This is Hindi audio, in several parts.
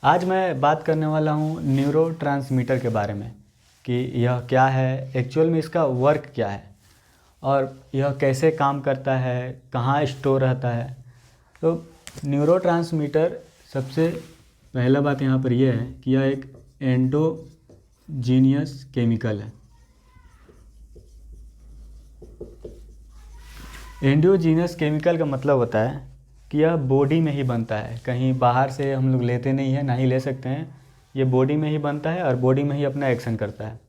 आज मैं बात करने वाला हूँ न्यूरोट्रांसमीटर के बारे में कि यह क्या है, एक्चुअल में इसका वर्क क्या है और यह कैसे काम करता है, कहाँ स्टोर रहता है। तो न्यूरोट्रांसमीटर सबसे पहला बात यहाँ पर यह है कि यह एक एंडोजीनियस केमिकल है। एंडोजीनियस केमिकल का मतलब होता है कि यह बॉडी में ही बनता है, कहीं बाहर से हम लोग लेते नहीं हैं, ना ही ले सकते हैं। ये बॉडी में ही बनता है और बॉडी में ही अपना एक्शन करता है।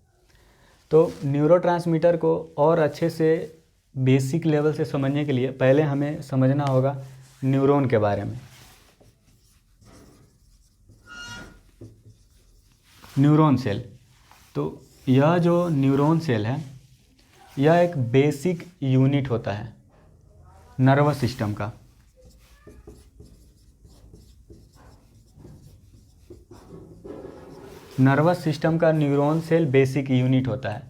तो न्यूरोट्रांसमीटर को और अच्छे से बेसिक लेवल से समझने के लिए पहले हमें समझना होगा न्यूरॉन के बारे में। न्यूरॉन सेल, तो यह जो न्यूरॉन सेल है यह एक बेसिक यूनिट होता है नर्वस सिस्टम का। नर्वस सिस्टम का न्यूरॉन सेल बेसिक यूनिट होता है,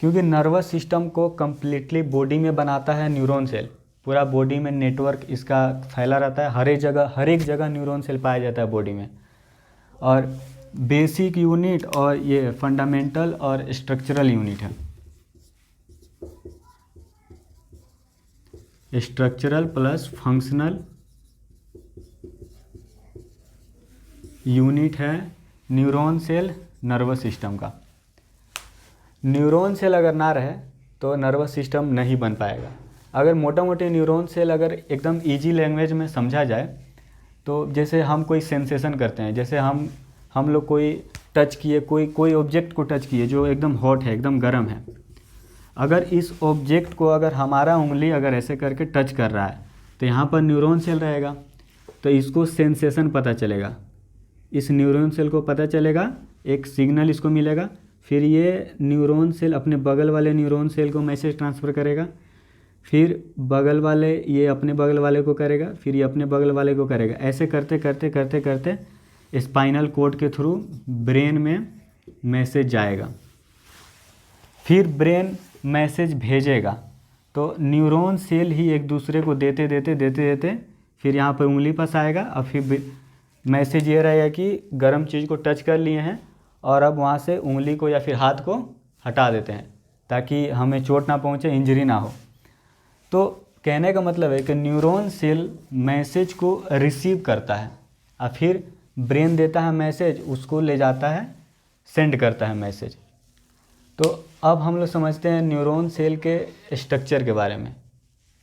क्योंकि नर्वस सिस्टम को कम्प्लीटली बॉडी में बनाता है न्यूरॉन सेल। पूरा बॉडी में नेटवर्क इसका फैला रहता है, हर एक जगह न्यूरॉन सेल पाया जाता है बॉडी में। और बेसिक यूनिट और ये फंडामेंटल और स्ट्रक्चरल यूनिट है। स्ट्रक्चरल प्लस फंक्शनल यूनिट है न्यूरॉन सेल नर्वस सिस्टम का। न्यूरॉन सेल अगर ना रहे तो नर्वस सिस्टम नहीं बन पाएगा। अगर मोटा मोटी न्यूरॉन सेल अगर एकदम इजी लैंग्वेज में समझा जाए तो जैसे हम कोई सेंसेशन करते हैं, जैसे हम लोग कोई टच किए, कोई ऑब्जेक्ट को टच किए जो एकदम हॉट है, एकदम गर्म है। अगर इस ऑब्जेक्ट को अगर हमारा उंगली अगर ऐसे करके टच कर रहा है तो यहाँ पर न्यूरॉन सेल रहेगा, तो इसको सेंसेशन पता चलेगा। इस न्यूरॉन सेल को पता चलेगा, एक सिग्नल इसको मिलेगा, फिर ये न्यूरॉन सेल अपने बगल वाले न्यूरॉन सेल को मैसेज ट्रांसफ़र करेगा, फिर बगल वाले ये अपने बगल वाले को करेगा, फिर ये अपने बगल वाले को करेगा। ऐसे करते करते करते करते स्पाइनल कॉर्ड के थ्रू ब्रेन में मैसेज जाएगा, फिर ब्रेन मैसेज भेजेगा। तो न्यूरॉन सेल ही एक दूसरे को देते देते देते देते फिर यहाँ पर उंगली पास आएगा और फिर मैसेज ये रहेगा कि गर्म चीज़ को टच कर लिए हैं और अब वहाँ से उंगली को या फिर हाथ को हटा देते हैं ताकि हमें चोट ना पहुँचे, इंजरी ना हो। तो कहने का मतलब है कि न्यूरॉन सेल मैसेज को रिसीव करता है और फिर ब्रेन देता है मैसेज, उसको ले जाता है, सेंड करता है मैसेज। तो अब हम लोग समझते हैं न्यूरॉन सेल के स्ट्रक्चर के बारे में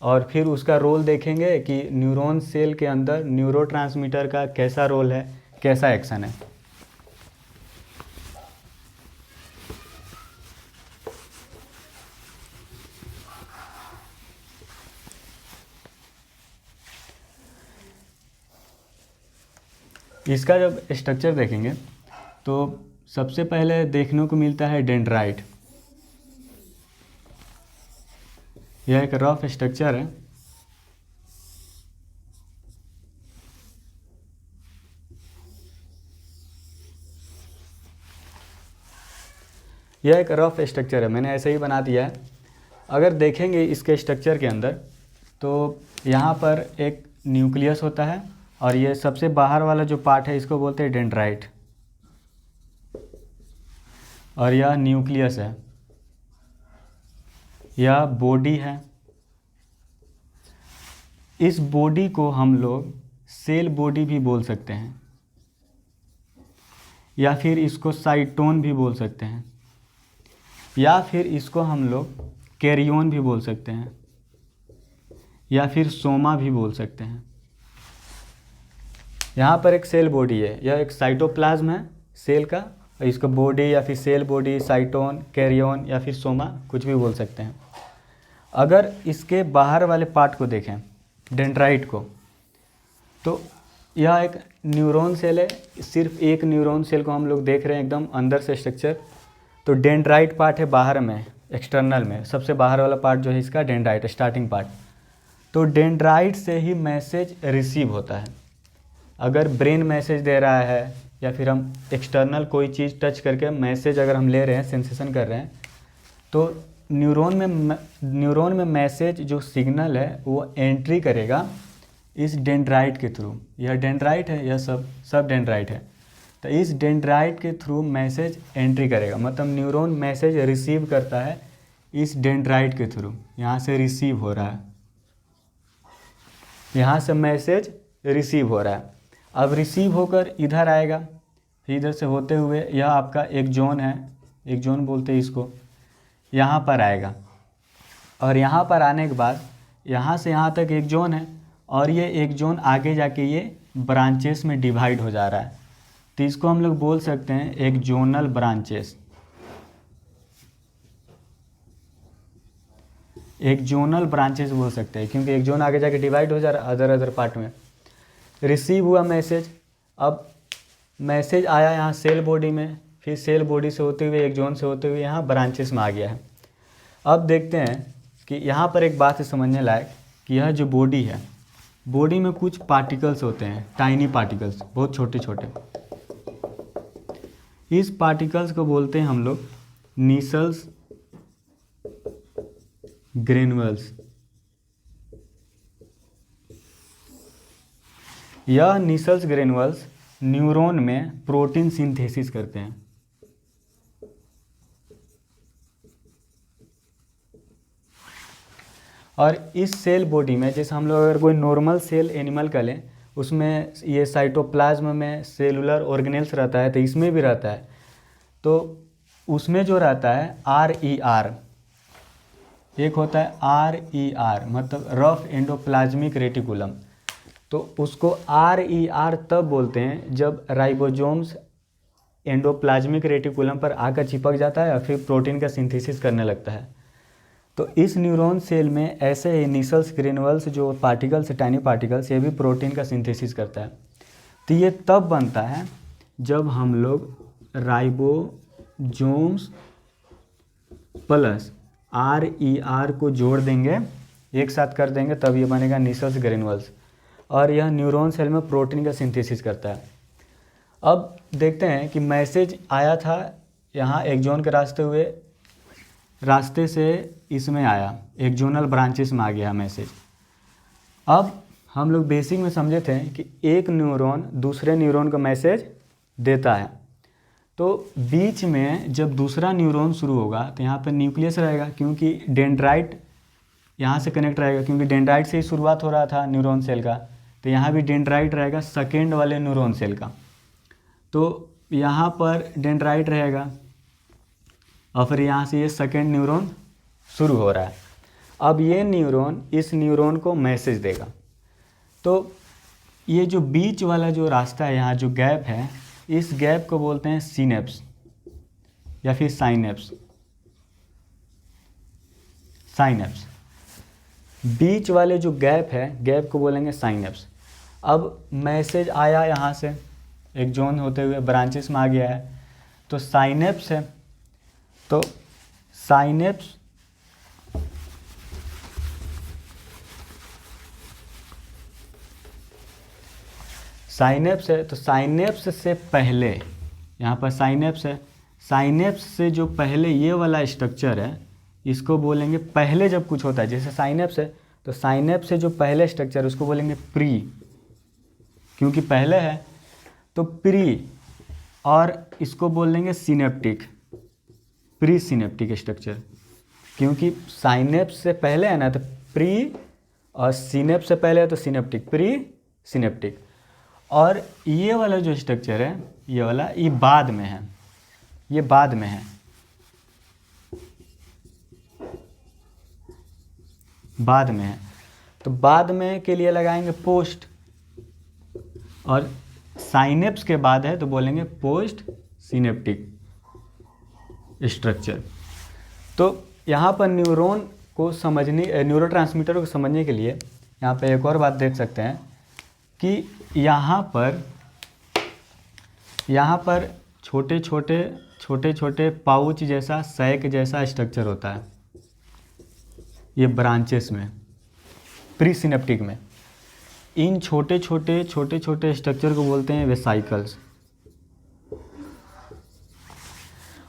और फिर उसका रोल देखेंगे कि न्यूरॉन सेल के अंदर न्यूरोट्रांसमीटर का कैसा रोल है, कैसा एक्शन है। इसका जब स्ट्रक्चर देखेंगे तो सबसे पहले देखने को मिलता है डेंड्राइट। यह एक रफ स्ट्रक्चर है। यह एक रफ स्ट्रक्चर है, मैंने ऐसे ही बना दिया है। अगर देखेंगे इसके स्ट्रक्चर के अंदर तो यहाँ पर एक न्यूक्लियस होता है और ये सबसे बाहर वाला जो पार्ट है इसको बोलते हैं डेंड्राइट, और यह न्यूक्लियस है, यह बॉडी है। इस बॉडी को हम लोग सेल बॉडी भी बोल सकते हैं या फिर इसको साइटोन भी बोल सकते हैं या फिर इसको हम लोग कैरियोन भी बोल सकते हैं या फिर सोमा भी बोल सकते हैं। यहाँ पर एक सेल बॉडी है, यह एक साइटोप्लाज्म है सेल का। इसको बॉडी या फिर सेल बॉडी, साइटोन, कैरियोन या फिर सोमा कुछ भी बोल सकते हैं। अगर इसके बाहर वाले पार्ट को देखें, डेंड्राइट को, तो यह एक न्यूरॉन सेल है। सिर्फ एक न्यूरॉन सेल को हम लोग देख रहे हैं एकदम अंदर से स्ट्रक्चर। तो डेंड्राइट पार्ट है बाहर में, एक्सटर्नल में, सबसे बाहर वाला पार्ट जो है इसका डेंड्राइट, स्टार्टिंग पार्ट। तो डेंड्राइट से ही मैसेज रिसीव होता है। अगर ब्रेन मैसेज दे रहा है या फिर हम एक्सटर्नल कोई चीज़ टच करके मैसेज अगर हम ले रहे हैं, सेंसेशन कर रहे हैं, तो न्यूरॉन में मैसेज जो सिग्नल है वो एंट्री करेगा इस डेंड्राइट के थ्रू। यह डेंड्राइट है, यह सब डेंड्राइट है। तो इस डेंड्राइट के थ्रू मैसेज एंट्री करेगा, मतलब न्यूरॉन मैसेज रिसीव करता है इस डेंड्राइट के थ्रू। यहाँ से रिसीव हो रहा है, यहाँ से मैसेज रिसीव हो रहा है। अब रिसीव होकर इधर आएगा, फिर इधर से होते हुए यह आपका एक जोन है, एक जोन बोलते हैं इसको, यहाँ पर आएगा। और यहाँ पर आने के बाद यहाँ से यहाँ तक एक जोन है, और ये एक जोन आगे जाके ये ब्रांचेस में डिवाइड हो जा रहा है। तो इसको हम लोग बोल सकते हैं एक जोनल ब्रांचेस, एक जोनल ब्रांचेस बोल सकते हैं, क्योंकि एक जोन आगे जाके डिवाइड हो जा रहा है अदर अदर पार्ट में। रिसीव हुआ मैसेज, अब मैसेज आया यहाँ सेल बॉडी में, फिर सेल बॉडी से होते हुए एक जोन से होते हुए यहाँ ब्रांचेस में आ गया है। अब देखते हैं कि यहाँ पर एक बात है समझने लायक कि यह जो बॉडी है, बॉडी में कुछ पार्टिकल्स होते हैं, टाइनी पार्टिकल्स, बहुत छोटे छोटे। इस पार्टिकल्स को बोलते हैं हम लोग नीसल्स ग्रेनुअल्स। यह नीसल्स ग्रेनुअल्स न्यूरॉन में प्रोटीन सिंथेसिस करते हैं। और इस सेल बॉडी में, जैसे हम लोग अगर कोई नॉर्मल सेल एनिमल का लें, उसमें ये साइटोप्लाज्म में सेलुलर ऑर्गेनेल्स रहता है, तो इसमें भी रहता है। तो उसमें जो रहता है RER, एक होता है RER मतलब रफ एंडोप्लाज्मिक रेटिकुलम। तो उसको RER तब बोलते हैं जब राइबोसोम्स एंडोप्लाज्मिक रेटिकुलम पर आकर चिपक जाता है और फिर प्रोटीन का सिंथेसिस करने लगता है। तो इस न्यूरॉन सेल में ऐसे ही नीसल्स ग्रेनुअल्स जो पार्टिकल्स, टाइनी पार्टिकल्स, ये भी प्रोटीन का सिंथेसिस करता है। तो ये तब बनता है जब हम लोग राइबोसोम्स प्लस RER को जोड़ देंगे, एक साथ कर देंगे, तब ये बनेगा नीसल्स ग्रेनुअल्स, और यह न्यूरॉन सेल में प्रोटीन का सिंथेसिस करता है। अब देखते हैं कि मैसेज आया था यहाँ एक जोन के रास्ते से इसमें आया, एक जोनल ब्रांचेस में आ गया मैसेज। अब हम लोग बेसिक में समझे थे कि एक न्यूरॉन दूसरे न्यूरॉन को मैसेज देता है, तो बीच में जब दूसरा न्यूरॉन शुरू होगा तो यहाँ पर न्यूक्लियस रहेगा, क्योंकि डेंड्राइट यहाँ से कनेक्ट रहेगा, क्योंकि डेंड्राइट से ही शुरुआत हो रहा था न्यूरॉन सेल का। तो यहाँ भी डेंड्राइट रहेगा सेकेंड वाले न्यूरॉन सेल का, तो यहाँ पर डेंड्राइट रहेगा, और फिर यहाँ से ये सेकेंड न्यूरॉन शुरू हो रहा है। अब ये न्यूरॉन इस न्यूरॉन को मैसेज देगा। तो ये जो बीच वाला जो रास्ता है, यहाँ जो गैप है, इस गैप को बोलते हैं सिनेप्स या फिर साइनेप्स। साइनेप्स, बीच वाले जो गैप है, गैप को बोलेंगे साइनेप्स। अब मैसेज आया यहाँ से एक जोन होते हुए ब्रांचेस में आ गया है, तो साइनेप्स है। तो साइनेप्स है, तो साइनेप्स से पहले, यहाँ पर साइनेप्स है, साइनेप्स से जो पहले ये वाला स्ट्रक्चर है, इसको बोलेंगे, पहले जब कुछ होता है, जैसे साइनेप्स है, तो साइनेप्स से जो पहले स्ट्रक्चर उसको बोलेंगे प्री, क्योंकि पहले है तो प्री, और इसको बोल देंगे सिनेप्टिक, प्री सिनेप्टिक स्ट्रक्चर, क्योंकि साइनेप्स से पहले है ना, तो प्री, और सिनेप्स से पहले है तो सिनेप्टिक, प्री सिनेप्टिक। और ये वाला जो स्ट्रक्चर है, ये वाला, ये बाद में है, ये बाद में है, बाद में है। तो बाद में के लिए लगाएंगे पोस्ट, और साइनेप्स के बाद है तो बोलेंगे पोस्ट सिनेप्टिक स्ट्रक्चर। तो यहाँ पर न्यूरॉन को समझने, न्यूरोट्रांसमीटर को समझने के लिए यहाँ पे एक और बात देख सकते हैं कि यहाँ पर छोटे छोटे पाउच जैसा, सैक जैसा स्ट्रक्चर होता है ये ब्रांचेस में, प्री सिनेप्टिक में। इन छोटे छोटे स्ट्रक्चर को बोलते हैं वेसाइकल्स,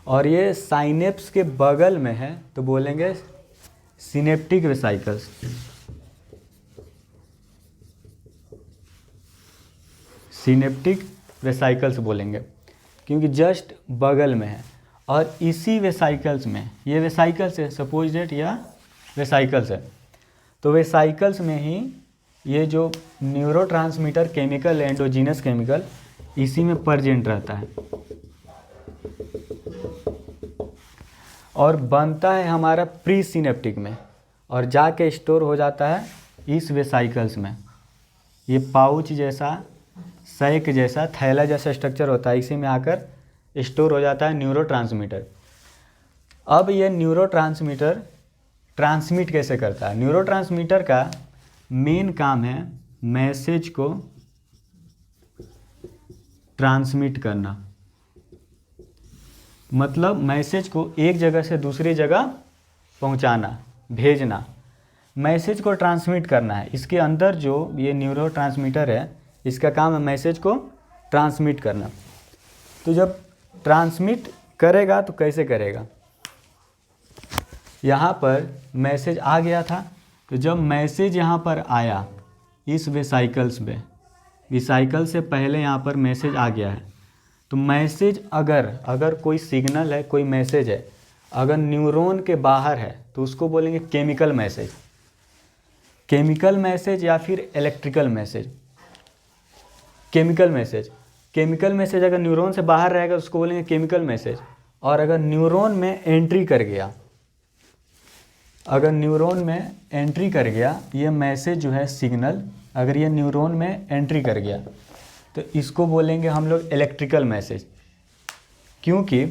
और ये साइनेप्स के बगल में है तो बोलेंगे सिनेप्टिक वेसाइकल्स। सिनेप्टिक वेसाइकल्स बोलेंगे। क्योंकि जस्ट बगल में है। और इसी वेसाइकल्स में, ये वेसाइकल्स है, सपोज डेट या वेसाइकल्स है, तो वेसाइकल्स में ही ये जो न्यूरोट्रांसमीटर केमिकल है, एंडोजीनस केमिकल, इसी में प्रेजेंट रहता है और बनता है हमारा प्री सिनेप्टिक में और जाके स्टोर हो जाता है इस वेसाइकल्स में। ये पाउच जैसा, सैक जैसा, थैला जैसा स्ट्रक्चर होता है, इसी में आकर स्टोर हो जाता है न्यूरोट्रांसमीटर। अब ये न्यूरोट्रांसमीटर ट्रांसमिट कैसे करता है? न्यूरोट्रांसमीटर का मेन काम है मैसेज को ट्रांसमिट करना, मतलब मैसेज को एक जगह से दूसरी जगह पहुंचाना, भेजना, मैसेज को ट्रांसमिट करना है। इसके अंदर जो ये न्यूरोट्रांसमीटर है, इसका काम है मैसेज को ट्रांसमिट करना। तो जब ट्रांसमिट करेगा तो कैसे करेगा? यहाँ पर मैसेज आ गया था, तो जब मैसेज यहाँ पर आया इस वेसाइकल्स पे, वेसाइकल से पहले यहाँ पर मैसेज आ गया है, तो मैसेज अगर कोई सिग्नल है, कोई मैसेज है, अगर न्यूरॉन के बाहर है तो उसको बोलेंगे केमिकल मैसेज, केमिकल मैसेज या फिर इलेक्ट्रिकल मैसेज। केमिकल मैसेज अगर न्यूरॉन से बाहर रहेगा उसको बोलेंगे केमिकल मैसेज। और अगर न्यूरॉन में एंट्री कर गया, अगर न्यूरॉन में एंट्री कर गया ये मैसेज जो है सिग्नल, अगर ये न्यूरॉन में एंट्री कर गया तो इसको बोलेंगे हम लोग इलेक्ट्रिकल मैसेज। क्योंकि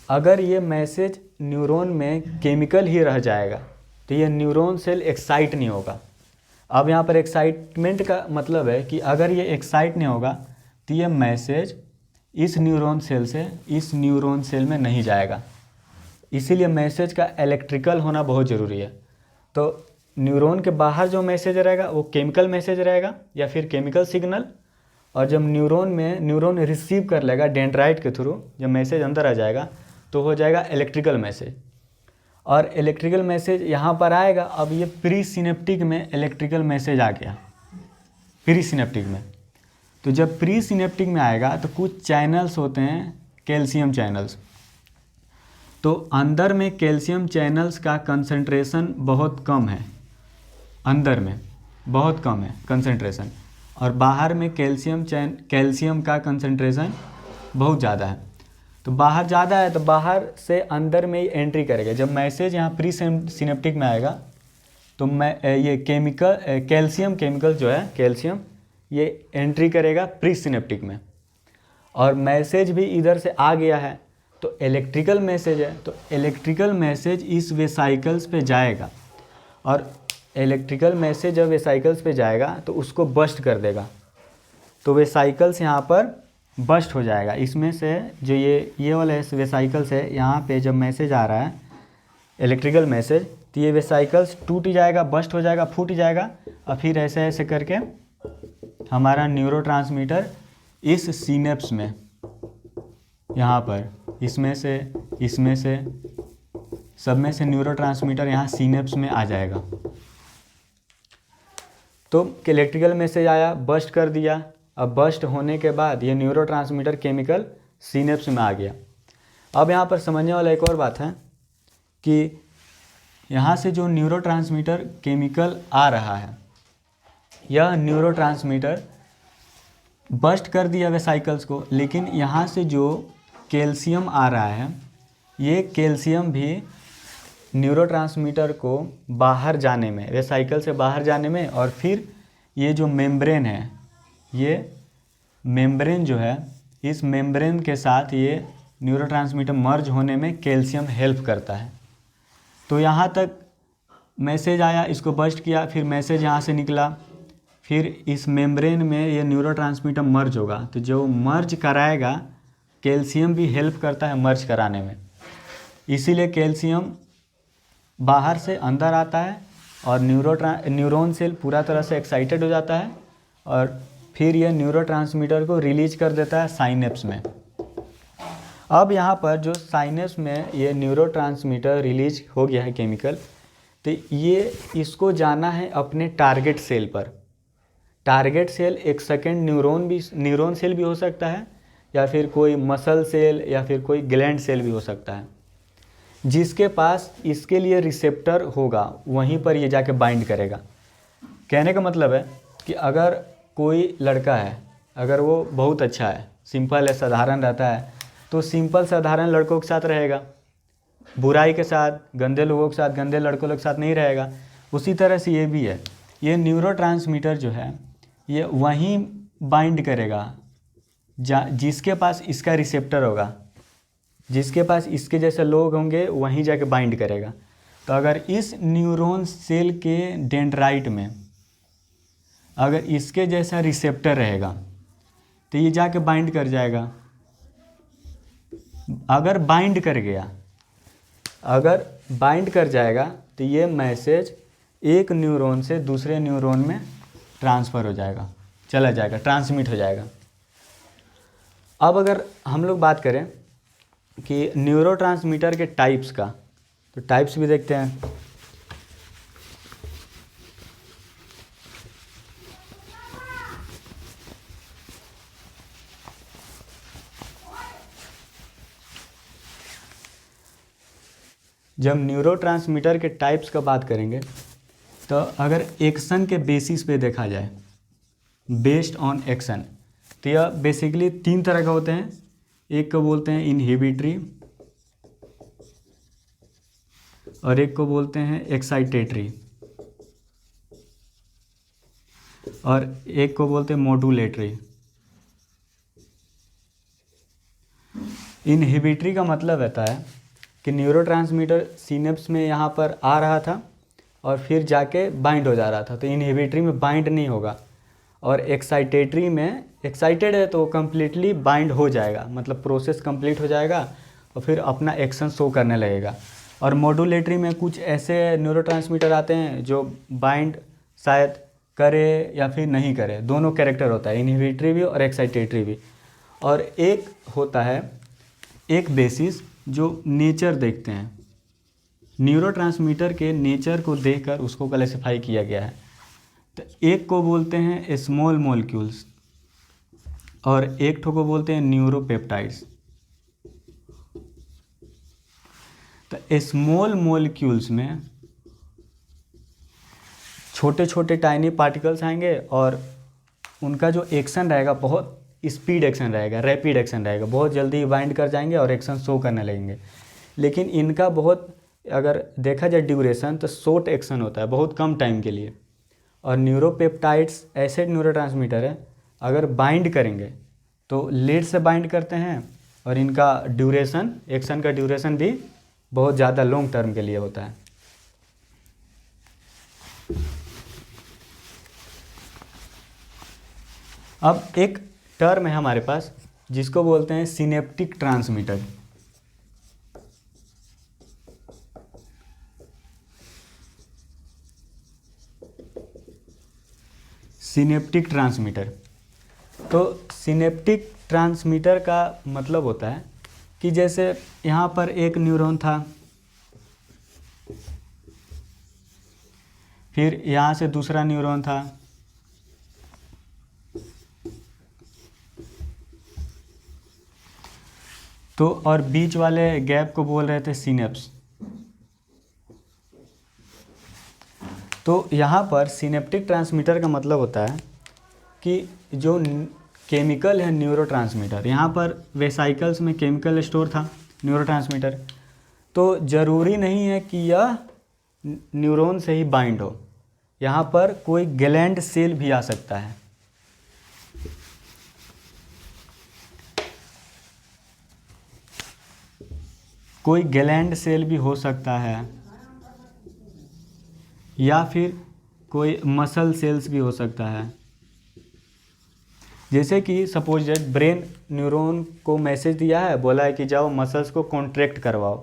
अगर ये मैसेज न्यूरॉन में केमिकल ही रह जाएगा तो ये न्यूरॉन सेल एक्साइट नहीं होगा। अब यहाँ पर एक्साइटमेंट का मतलब है कि अगर ये एक्साइट नहीं होगा तो ये मैसेज इस न्यूरॉन सेल से इस न्यूरॉन सेल में नहीं जाएगा। इसीलिए मैसेज का इलेक्ट्रिकल होना बहुत ज़रूरी है। तो न्यूरॉन के बाहर जो मैसेज रहेगा वो केमिकल मैसेज रहेगा या फिर केमिकल सिग्नल, और जब न्यूरॉन रिसीव कर लेगा डेंड्राइट के थ्रू, जब मैसेज अंदर आ जाएगा तो हो जाएगा इलेक्ट्रिकल मैसेज। और इलेक्ट्रिकल मैसेज यहाँ पर आएगा। अब ये प्री सिनेप्टिक में इलेक्ट्रिकल मैसेज आ गया, प्री सिनेप्टिक में। तो जब प्री सिनेप्टिक में आएगा तो कुछ चैनल्स होते हैं, कैल्शियम चैनल्स। तो अंदर में कैल्शियम चैनल्स का कंसंट्रेशन बहुत कम है, अंदर में बहुत कम है कंसंट्रेशन, और बाहर में कैल्शियम का कंसंट्रेशन बहुत ज़्यादा है। तो बाहर ज़्यादा है तो बाहर से अंदर में ही एंट्री करेगा। जब मैसेज यहाँ प्री सिनेप्टिक में आएगा तो ये कैल्शियम केमिकल जो है कैल्शियम, ये एंट्री करेगा प्री सिनेप्टिक में, और मैसेज भी इधर से आ गया है तो इलेक्ट्रिकल मैसेज है, तो इलेक्ट्रिकल मैसेज इस वेसाइकल्स पे जाएगा, और इलेक्ट्रिकल मैसेज जब वेसाइकल्स पे जाएगा तो उसको बस्ट कर देगा। तो वेसाइकल्स यहाँ पर बस्ट हो जाएगा। इसमें से जो ये वाला वेसाइकल्स है, यहाँ पे जब मैसेज आ रहा है इलेक्ट्रिकल मैसेज, तो ये वेसाइकल्स टूट जाएगा, बस्ट हो जाएगा, फूट जाएगा, और फिर ऐसे ऐसे करके हमारा न्यूरोट्रांसमीटर इस सिनेप्स में, यहाँ पर इसमें से सब में से न्यूरोट्रांसमीटर यहाँ सिनेप्स में आ जाएगा। तो इलेक्ट्रिकल मैसेज आया, बस्ट कर दिया। अब बस्ट होने के बाद ये न्यूरोट्रांसमीटर केमिकल सिनेप्स में आ गया। अब यहाँ पर समझने वाला एक और बात है कि यहाँ से जो न्यूरोट्रांसमीटर केमिकल आ रहा है, यह न्यूरोट्रांसमीटर बस्ट कर दिया वेसाइकल्स को, लेकिन यहाँ से जो कैल्शियम आ रहा है, ये कैल्शियम भी न्यूरोट्रांसमीटर को बाहर जाने में, वेसाइकल से बाहर जाने में, और फिर ये जो मेम्ब्रेन है, ये मेम्ब्रेन जो है, इस मेम्ब्रेन के साथ ये न्यूरोट्रांसमीटर मर्ज होने में कैल्शियम हेल्प करता है। तो यहाँ तक मैसेज आया, इसको बस्ट किया, फिर मैसेज यहाँ से निकला, फिर इस मेम्ब्रेन में ये न्यूरोट्रांसमीटर मर्ज होगा। तो जो मर्ज कराएगा, कैल्शियम भी हेल्प करता है मर्ज कराने में, इसीलिए कैल्शियम बाहर से अंदर आता है और न्यूरॉन सेल पूरा तरह से एक्साइटेड हो जाता है, और फिर यह न्यूरोट्रांसमीटर को रिलीज कर देता है साइनेप्स में। अब यहाँ पर जो साइनेप्स में ये न्यूरोट्रांसमीटर रिलीज हो गया है केमिकल, तो ये इसको जाना है अपने टारगेट सेल पर। टारगेट सेल एक सेकेंड न्यूरॉन सेल भी हो सकता है, या फिर कोई मसल सेल या फिर कोई ग्लैंड सेल भी हो सकता है। जिसके पास इसके लिए रिसेप्टर होगा वहीं पर ये जाके बाइंड करेगा। कहने का मतलब है कि अगर कोई लड़का है, अगर वो बहुत अच्छा है, सिंपल है, साधारण रहता है, तो सिंपल साधारण लड़कों के साथ रहेगा, बुराई के साथ, गंदे लोगों के साथ, गंदे लड़कों के साथ नहीं रहेगा। उसी तरह से ये भी है, ये न्यूरोट्रांसमीटर जो है ये वहीं बाइंड करेगा जिसके पास इसका रिसेप्टर होगा, जिसके पास इसके जैसे लोग होंगे वहीं जाके बाइंड करेगा। तो अगर इस न्यूरॉन सेल के डेंड्राइट में अगर इसके जैसा रिसेप्टर रहेगा तो ये जाके बाइंड कर जाएगा। अगर बाइंड कर जाएगा तो ये मैसेज एक न्यूरॉन से दूसरे न्यूरॉन में ट्रांसफ़र हो जाएगा, चला जाएगा, ट्रांसमिट हो जाएगा। अब अगर हम लोग बात करें कि न्यूरोट्रांसमीटर के टाइप्स का, तो टाइप्स भी देखते हैं। जब न्यूरोट्रांसमीटर के टाइप्स का बात करेंगे तो अगर एक्शन के बेसिस पे देखा जाए, बेस्ड ऑन एक्शन, तो यह बेसिकली 3 तरह का होते हैं। एक को बोलते हैं इनहिबिटरी और एक को बोलते हैं एक्साइटेटरी और एक को बोलते हैं मॉड्यूलेटरी। इनहिबिटरी का मतलब रहता है कि न्यूरोट्रांसमीटर सिनेप्स में यहाँ पर आ रहा था और फिर जाके बाइंड हो जा रहा था, तो इनहिबिटरी में बाइंड नहीं होगा। और एक्साइटेटरी में एक्साइटेड है तो कम्प्लीटली बाइंड हो जाएगा, मतलब प्रोसेस कंप्लीट हो जाएगा और फिर अपना एक्शन शो करने लगेगा। और मॉड्यूलेटरी में कुछ ऐसे न्यूरोट्रांसमीटर आते हैं जो बाइंड शायद करे या फिर नहीं करे, दोनों कैरेक्टर होता है, इनहिबिटरी भी और एक्साइटेटरी भी। और एक होता है एक बेसिस जो नेचर देखते हैं, न्यूरोट्रांसमीटर के नेचर को देखकर उसको क्लासिफाई किया गया है। तो एक को बोलते हैं स्मॉल मॉलिक्यूल्स और एक ठो को बोलते हैं न्यूरोपेप्टाइड्स। तो स्मॉल मॉलिक्यूल्स में छोटे छोटे टाइनी पार्टिकल्स आएंगे और उनका जो एक्शन रहेगा बहुत स्पीड एक्शन रहेगा, रैपिड एक्शन रहेगा, बहुत जल्दी बाइंड कर जाएंगे और एक्शन शो करने लगेंगे। लेकिन इनका बहुत अगर देखा जाए ड्यूरेशन तो शॉर्ट एक्शन होता है, बहुत कम टाइम के लिए। और न्यूरोपेप्टाइड्स ऐसे न्यूरोट्रांसमीटर है अगर बाइंड करेंगे तो लेट से बाइंड करते हैं और इनका ड्यूरेशन, एक्शन का ड्यूरेशन भी बहुत ज़्यादा लॉन्ग टर्म के लिए होता है। अब एक टर्म है हमारे पास जिसको बोलते हैं सिनेप्टिक ट्रांसमीटर। सिनेप्टिक ट्रांसमीटर, तो सिनेप्टिक ट्रांसमीटर का मतलब होता है कि जैसे यहाँ पर एक न्यूरॉन था, फिर यहाँ से दूसरा न्यूरॉन था, तो और बीच वाले गैप को बोल रहे थे सिनेप्स। तो यहाँ पर सिनेप्टिक ट्रांसमीटर का मतलब होता है कि जो केमिकल है न्यूरोट्रांसमीटर, यहाँ पर वेसाइकल्स में केमिकल स्टोर था न्यूरोट्रांसमीटर, तो ज़रूरी नहीं है कि यह न्यूरॉन से ही बाइंड हो, यहाँ पर कोई ग्लैंड सेल भी आ सकता है। कोई ग्लैंड सेल भी हो सकता है या फिर कोई मसल सेल्स भी हो सकता है। जैसे कि सपोज दैट ब्रेन न्यूरॉन को मैसेज दिया है, बोला है कि जाओ मसल्स को कॉन्ट्रैक्ट करवाओ,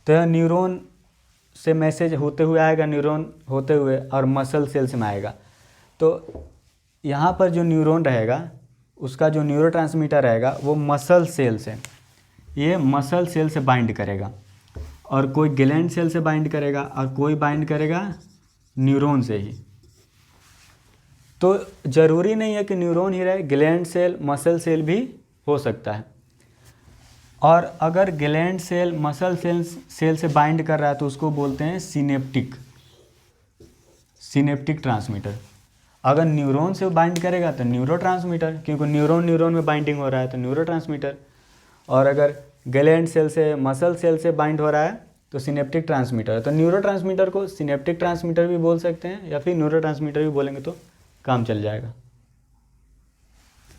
तो यह न्यूरॉन से मैसेज होते हुए आएगा, न्यूरॉन होते हुए और मसल सेल्स में आएगा। तो यहाँ पर जो न्यूरॉन रहेगा उसका जो न्यूरोट्रांसमीटर रहेगा वो मसल सेल से, ये मसल सेल से बाइंड करेगा और कोई ग्लैंड सेल से बाइंड करेगा और कोई बाइंड करेगा न्यूरॉन से ही। तो ज़रूरी नहीं है कि न्यूरॉन ही रहे, ग्लैंड सेल, मसल सेल भी हो सकता है। और अगर ग्लैंड सेल मसल सेल से बाइंड कर रहा है तो उसको बोलते हैं सिनेप्टिक ट्रांसमीटर। अगर न्यूरॉन से बाइंड करेगा तो न्यूरोट्रांसमीटर, क्योंकि न्यूरॉन में बाइंडिंग हो रहा है तो न्यूरोट्रांसमीटर। और अगर ग्लैंड सेल से मसल सेल से बाइंड हो रहा है तो सिनेप्टिक ट्रांसमीटर। तो न्यूरोट्रांसमीटर को सिनेप्टिक ट्रांसमीटर भी बोल सकते हैं या फिर न्यूरोट्रांसमीटर भी बोलेंगे तो काम चल जाएगा।